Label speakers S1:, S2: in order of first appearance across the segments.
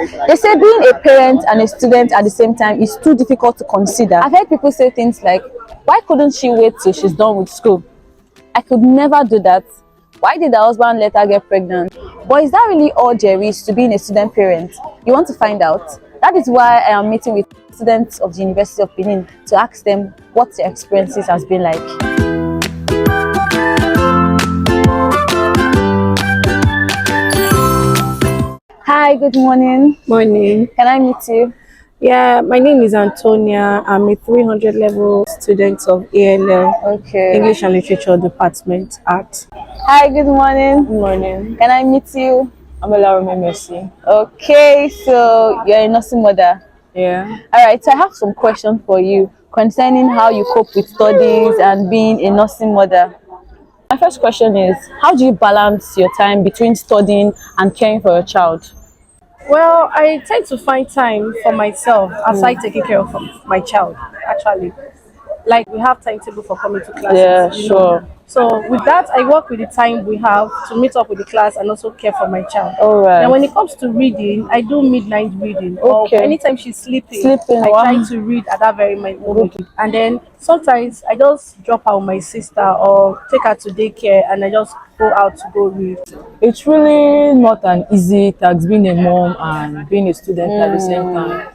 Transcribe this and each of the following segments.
S1: They say being a parent and a student at the same time is too difficult to consider. I've heard people say things like, why couldn't she wait till she's done with school? I could never do that. Why did her husband let her get pregnant? But is that really all there is to being a student parent? You want to find out? That is why I am meeting with students of the University of Benin to ask them what their experiences has been like. Hi, good morning.
S2: Morning.
S1: Can I meet you?
S2: Yeah, my name is Antonia. I'm a 300 level student of ALL,
S1: Okay.
S2: English and Literature Department, Art.
S1: Hi, good morning.
S2: Good morning.
S1: Can I meet you?
S2: I'm Olarome Mercy.
S1: Okay, so you're a nursing mother.
S2: Yeah.
S1: All right, so I have some questions for you concerning how you cope with studies and being a nursing mother. My first question is, how do you balance your time between studying and caring for your child?
S2: Well, I tend to find time for myself aside taking care of my child, actually. Like we have timetable for coming to classes.
S1: Yeah,
S2: you know.
S1: sure.
S2: So with that, I work with the time we have to meet up with the class and also care for my child.
S1: All right.
S2: Now, when it comes to reading, I do midnight reading.
S1: Okay.
S2: Or anytime she's sleeping,
S1: Sleeping,
S2: I
S1: wow.
S2: try to read at that very moment. And then sometimes I just drop out my sister or take her to daycare and I just go out to go read.
S3: It's really not an easy task being a mom and being a student at the same time.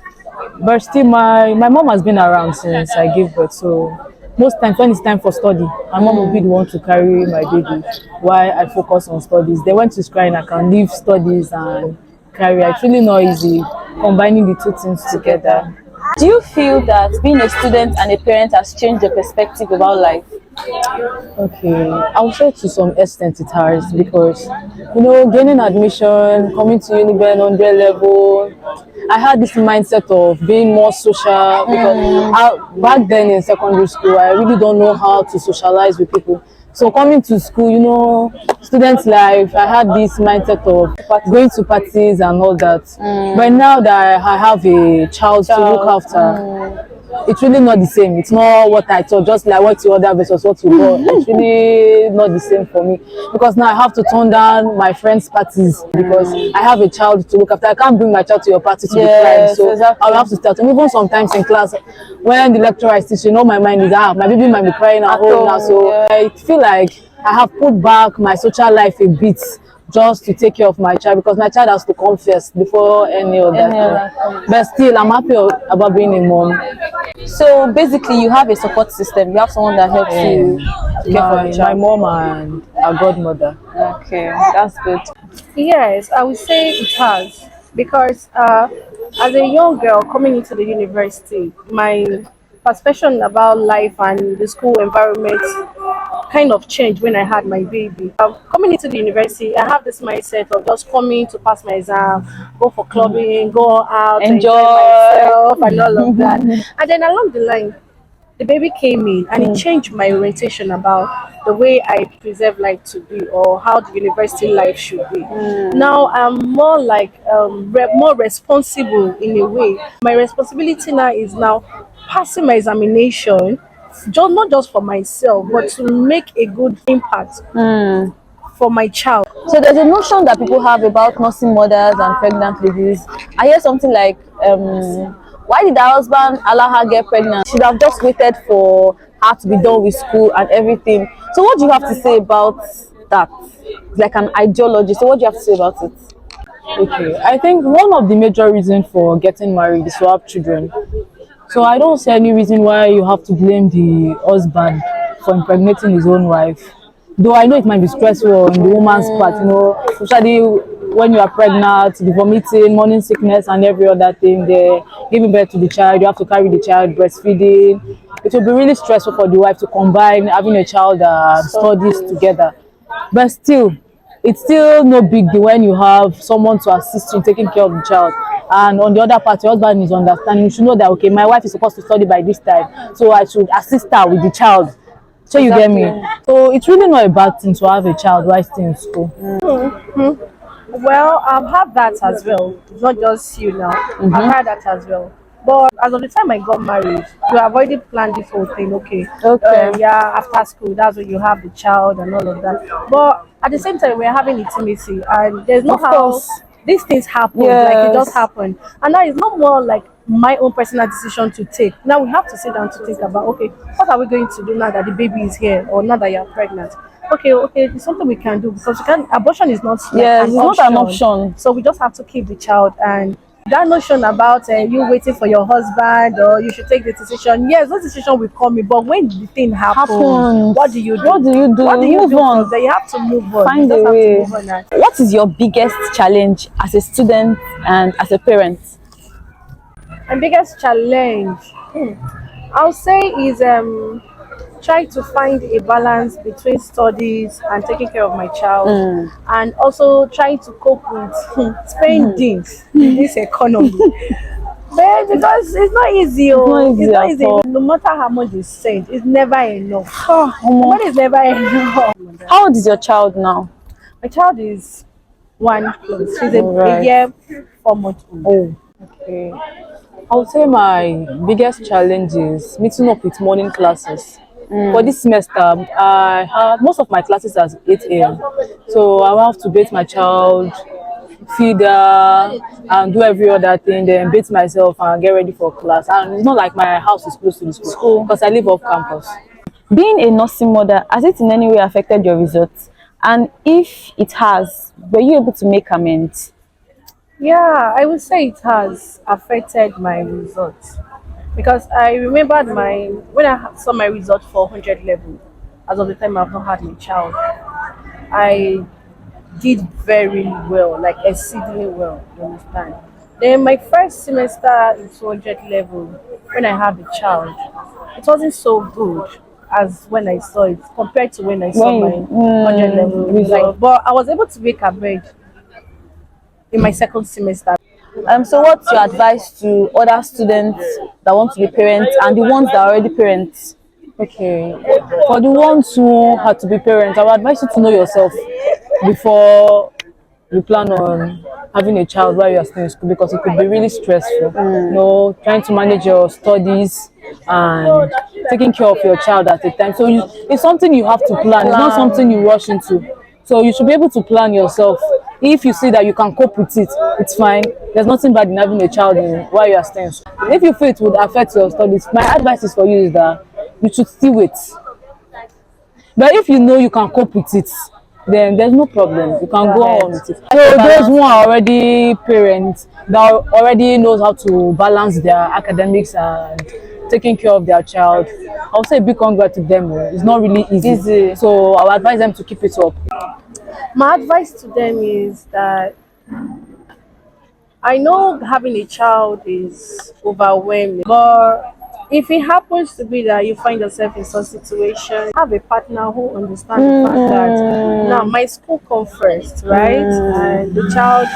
S3: But still, my mom has been around since I gave birth. So most times when it's time for study, my mom will be the one to carry my baby while I focus on studies. Then when she's crying, I can leave studies and carry her. It's really not easy combining the two things together.
S1: Do you feel that being a student and a parent has changed your perspective about life?
S3: Okay, I would say to some extent it has because, gaining admission, coming to Uniben 100 level, I had this mindset of being more social because back then in secondary school, I really don't know how to socialize with people. So coming to school, student life, I had this mindset of going to parties and all that. But now that I have a child to look after, it's really not the same. It's not what I thought, just like what you order versus what you got. It's really not the same for me because now I have to turn down my friends' parties because I have a child to look after. I can't bring my child to your party to be crying, so exactly. I'll have to start. And even sometimes in class, when the lecturer is teaching, my mind is my baby might be crying at home now. So I feel like I have put back my social life a bit just to take care of my child because my child has to come first before any other thing. But still, I'm happy about being a mom.
S1: So basically, you have a support system. You have someone that helps you to care for your child.
S3: My mom and a godmother.
S1: Okay, that's good.
S2: Yes, I would say it has because as a young girl coming into the university, my perception about life and the school environment kind of changed when I had my baby. Coming into the university, I have this mindset of just coming to pass my exam, go for clubbing, go out, enjoy myself, and all of that. And then along the line, the baby came in and it changed my orientation about the way I preserve life to be or how the university life should be. Now I'm more like more responsible in a way. My responsibility now is now passing my examination, not just for myself, but to make a good impact for my child.
S1: So there's a notion that people have about nursing mothers and pregnant ladies. I hear something like, why did her husband allow her get pregnant? She should have just waited for her to be done with school and everything. So what do you have to say about that? It's like an ideology. So what do you have to say about it?
S3: Okay, I think one of the major reasons for getting married is to have children. So I don't see any reason why you have to blame the husband for impregnating his own wife. Though I know it might be stressful on the woman's part, especially when you are pregnant, the vomiting, morning sickness, and every other thing. They're giving birth to the child, you have to carry the child, breastfeeding. It will be really stressful for the wife to combine having a child and studies together. But still, it's still no big deal when you have someone to assist you in taking care of the child. And on the other part, your husband is understanding. You should know that, okay, my wife is supposed to study by this time, so I should assist her with the child. So you get me? So it's really not a bad thing to have a child while still in school.
S2: Well, I've had that as well. It's not just you now. I've had that as well. But as of the time I got married, we have already planned this whole thing. Okay. After school, that's when you have the child and all of that. But at the same time, we're having intimacy, and there's no how these things happen, like it does happen, and now it's not more like my own personal decision to take. Now we have to sit down to think about, okay, what are we going to do now that the baby is here, or now that you're pregnant? Okay, it's something we can do, because we can abortion is not like
S1: Yes,
S2: an
S1: it's not an option.
S2: so we just have to keep the child. And that notion about you waiting for your husband or you should take the decision, yes, those decision will come in, but when the thing happens, what do you do?
S1: What do you do?
S2: What do you
S1: Move
S2: do
S1: on.
S2: from there? You have to move on.
S1: Find
S2: You
S1: a
S2: just have to
S1: way.
S2: move on and
S1: What is your biggest challenge as a student and as a parent?
S2: my biggest challenge, I'll say, is trying to find a balance between studies and taking care of my child, and also trying to cope with spending in this economy. But because it's not easy, it's not easy. No matter how much you send, it's never enough. The money is never enough.
S1: How old is your child now?
S2: My child is 1 plus. She's a
S1: Alright.
S2: year 4 months old.
S3: Okay. I would say my biggest challenge is meeting up with morning classes. For this semester, I had most of my classes at 8 a.m. So I have to bathe my child, feed her, and do every other thing, then bathe myself and get ready for class. And it's not like my house is close to the school because I live off campus.
S1: Being a nursing mother, has it in any way affected your results? And if it has, were you able to make amends?
S2: Yeah, I would say it has affected my results, because I remembered when I saw my result for 100 level. As of the time I've not had my child, I did very well, like exceedingly well. You understand? Then my first semester in 200 level, when I had the child, it wasn't so good as when I saw it compared to when I saw
S1: When
S2: my
S1: you-
S2: 100 level
S1: result.
S2: like, but I was able to make a bed in my second semester.
S1: So what's your advice to other students that want to be parents and the ones that are already parents?
S3: Okay. For the ones who had to be parents, I would advise you to know yourself before you plan on having a child while you are still in school, because it could be really stressful. You know, trying to manage your studies and taking care of your child at a time. So it's something you have to plan. It's not something you rush into. So you should be able to plan yourself. If you see that you can cope with it, it's fine. There's nothing bad in having a child while you are still in school. If you feel it would affect your studies, my advice is for you is that you should still wait. But if you know you can cope with it, then there's no problem. You can go on with it. So those who are already parents that already knows how to balance their academics and taking care of their child, I'll say big congrats to them. It's not really easy. So I'll advise them to keep it up.
S2: My advice to them is that I know having a child is overwhelming, but if it happens to be that you find yourself in some situation, have a partner who understands the fact that now my school comes first, right? And the child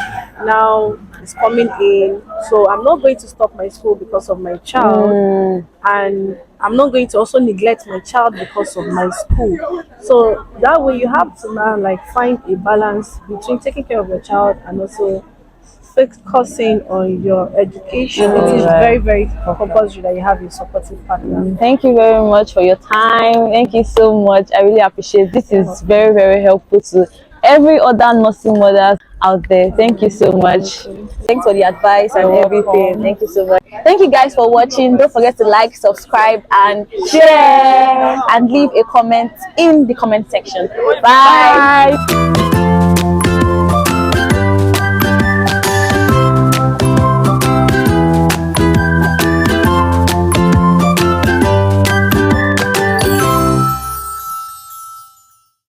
S2: now is coming in, so I'm not going to stop my school because of my child, and I'm not going to also neglect my child because of my school. So that way, you have to now like find a balance between taking care of your child and also focusing on your education. It is very, very compulsory that you have a supportive partner.
S1: Thank you very much for your time. Thank you so much. I really appreciate this. Is very, very helpful to every other nursing mothers out there. Thank you so much. Thanks for the advice and everything. Thank you so much. Thank you guys for watching. Don't forget to like, subscribe, and share, and leave a comment in the comment section. Bye.